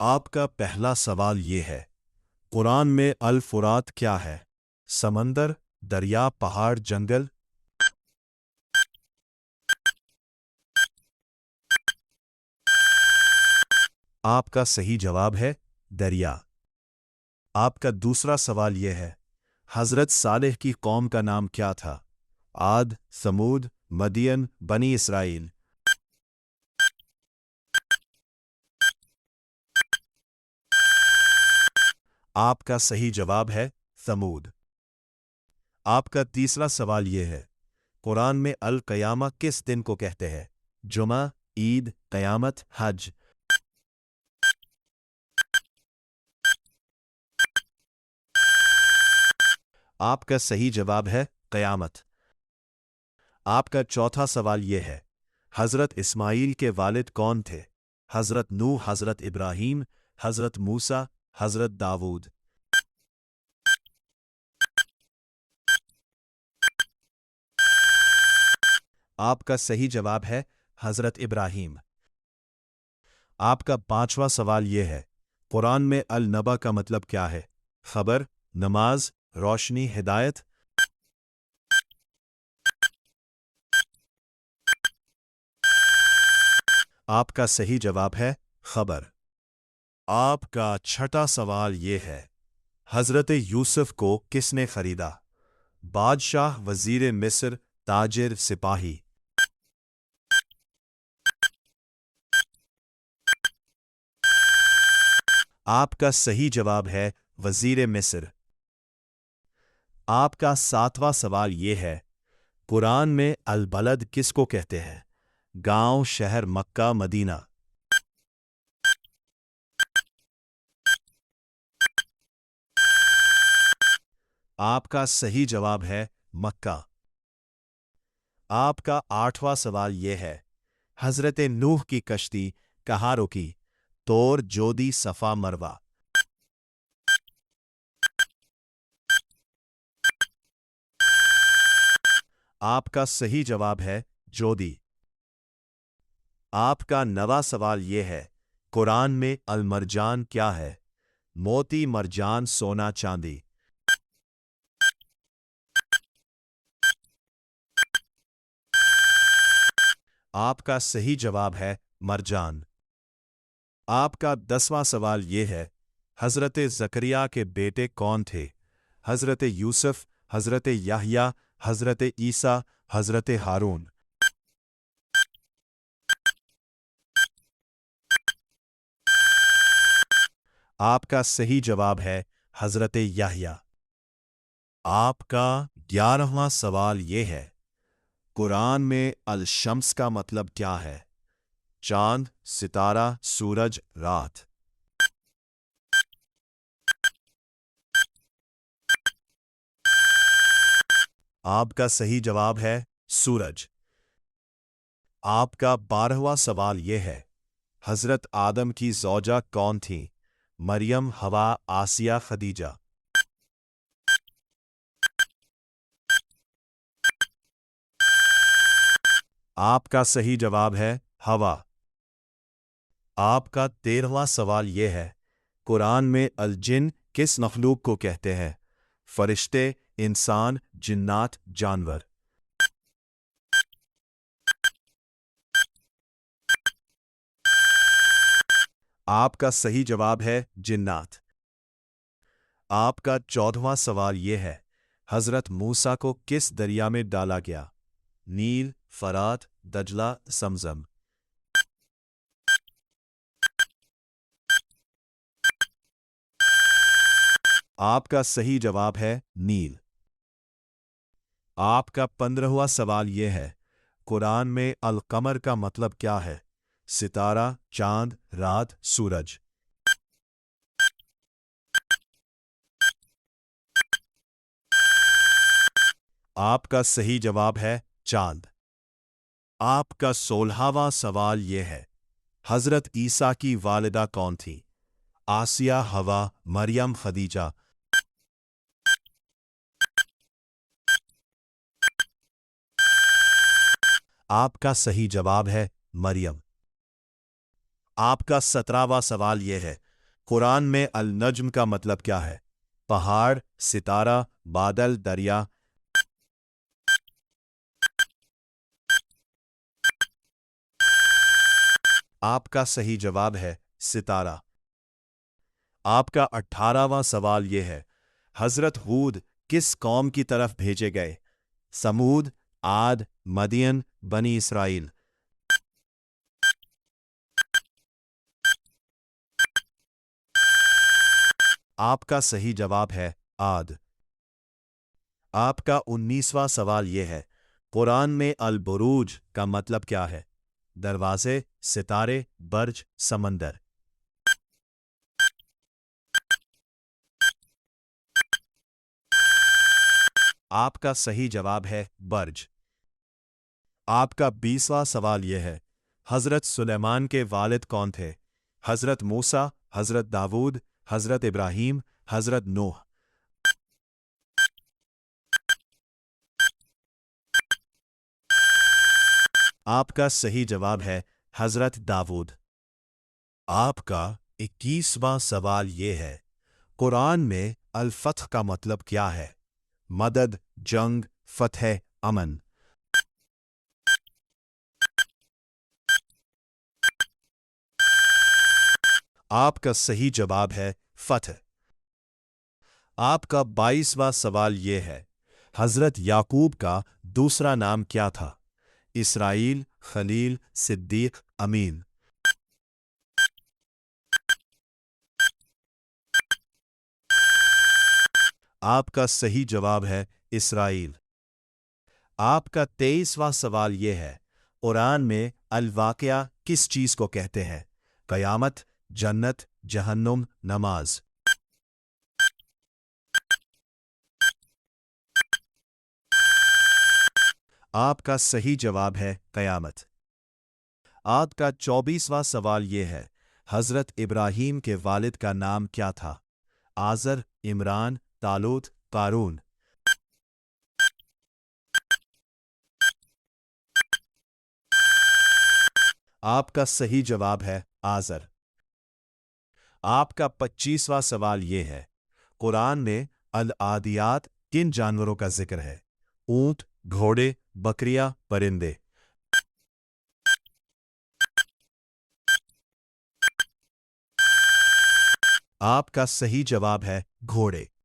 آپ کا پہلا سوال یہ ہے، قرآن میں الفرات کیا ہے؟ سمندر، دریا، پہاڑ، جنگل؟ آپ کا صحیح جواب ہے دریا۔ آپ کا دوسرا سوال یہ ہے، حضرت صالح کی قوم کا نام کیا تھا؟ عاد، ثمود، مدین، بنی اسرائیل؟ آپ کا صحیح جواب ہے ثمود۔ آپ کا تیسرا سوال یہ ہے، قرآن میں القیامہ کس دن کو کہتے ہیں؟ جمعہ، عید، قیامت، حج؟ آپ کا صحیح جواب ہے قیامت۔ آپ کا چوتھا سوال یہ ہے، حضرت اسماعیل کے والد کون تھے؟ حضرت نوح، حضرت ابراہیم، حضرت موسیٰ، حضرت داؤد؟ آپ کا صحیح جواب ہے حضرت ابراہیم۔ آپ کا پانچواں سوال یہ ہے، قرآن میں النبا کا مطلب کیا ہے؟ خبر، نماز، روشنی، ہدایت؟ آپ کا صحیح جواب ہے خبر۔ آپ کا چھٹا سوال یہ ہے، حضرت یوسف کو کس نے خریدا؟ بادشاہ، وزیر مصر، تاجر، سپاہی؟ آپ کا صحیح جواب ہے وزیر مصر۔ آپ کا ساتواں سوال یہ ہے، قرآن میں البلد کس کو کہتے ہیں؟ گاؤں، شہر، مکہ، مدینہ؟ آپ کا صحیح جواب ہے مکہ۔ آپ کا آٹھواں سوال یہ ہے، حضرت نوح کی کشتی کہاں رکی؟ طور، جودی، صفا، مروہ؟ آپ کا صحیح جواب ہے جودی۔ آپ کا نواں سوال یہ ہے، قرآن میں المرجان کیا ہے؟ موتی، مرجان، سونا، چاندی؟ آپ کا صحیح جواب ہے مرجان۔ آپ کا 10واں سوال یہ ہے، حضرت زکریا کے بیٹے کون تھے؟ حضرت یوسف، حضرت یحییٰ، حضرت عیسیٰ، حضرت ہارون؟ آپ کا صحیح جواب ہے حضرت یحییٰ۔ آپ کا 11واں سوال یہ ہے، قرآن میں الشمس کا مطلب کیا ہے؟ چاند، ستارہ، سورج، رات؟ آپ کا صحیح جواب ہے سورج۔ آپ کا 12واں سوال یہ ہے، حضرت آدم کی زوجہ کون تھیں؟ مریم، حوا، آسیہ، خدیجہ؟ آپ کا صحیح جواب ہے حوا۔ آپ کا 13واں سوال یہ ہے، قرآن میں الجن کس مخلوق کو کہتے ہیں؟ فرشتے، انسان، جنات، جانور؟ آپ کا صحیح جواب ہے جنات۔ آپ کا 14واں سوال یہ ہے، حضرت موسیٰ کو کس دریا میں ڈالا گیا؟ نیل، فرات، دجلہ، زمزم؟ آپ کا صحیح جواب ہے نیل۔ آپ کا 15واں سوال یہ ہے، قرآن میں القمر کا مطلب کیا ہے؟ ستارہ، چاند، رات، سورج؟ آپ کا صحیح جواب ہے چاند۔ آپ کا 16واں سوال یہ ہے، حضرت عیسیٰ کی والدہ کون تھی؟ آسیہ، حوا، مریم، خدیجہ؟ آپ کا صحیح جواب ہے مریم۔ آپ کا 17واں سوال یہ ہے، قرآن میں النجم کا مطلب کیا ہے؟ پہاڑ، ستارہ، بادل، دریا۔ آپ کا صحیح جواب ہے ستارہ۔ آپ کا 18واں سوال یہ ہے، حضرت ہود کس قوم کی طرف بھیجے گئے؟ سمود، عاد، مدین، بنی اسرائیل۔ آپ کا صحیح جواب ہے عاد۔ آپ کا 19واں سوال یہ ہے، قرآن میں البروج کا مطلب کیا ہے؟ دروازے، ستارے، برج، سمندر۔ آپ کا صحیح جواب ہے برج۔ آپ کا 20واں سوال یہ ہے، حضرت سلیمان کے والد کون تھے؟ حضرت موسیٰ، حضرت داؤد، حضرت ابراہیم، حضرت نوح۔ آپ کا صحیح جواب ہے حضرت داؤد۔ آپ کا 21واں سوال یہ ہے، قرآن میں الفتح کا مطلب کیا ہے؟ مدد، جنگ، فتح، امن۔ آپ کا صحیح جواب ہے فتح۔ آپ کا 22واں سوال یہ ہے، حضرت یعقوب کا دوسرا نام کیا تھا؟ اسرائیل، خلیل، صدیق، امین۔ آپ کا صحیح جواب ہے اسرائیل۔ آپ کا 23واں سوال یہ ہے، قرآن میں الواقعہ کس چیز کو کہتے ہیں؟ قیامت، جنت، جہنم، نماز۔ آپ کا صحیح جواب ہے قیامت۔ آپ کا 24واں سوال یہ ہے، حضرت ابراہیم کے والد کا نام کیا تھا؟ آزر، عمران، طالوت، قارون۔ آپ کا صحیح جواب ہے آزر۔ آپ کا 25واں سوال یہ ہے، قرآن میں العادیات کن جانوروں کا ذکر ہے؟ اونٹ، گھوڑے، بکریاں، پرندے۔ آپ کا صحیح جواب ہے گھوڑے۔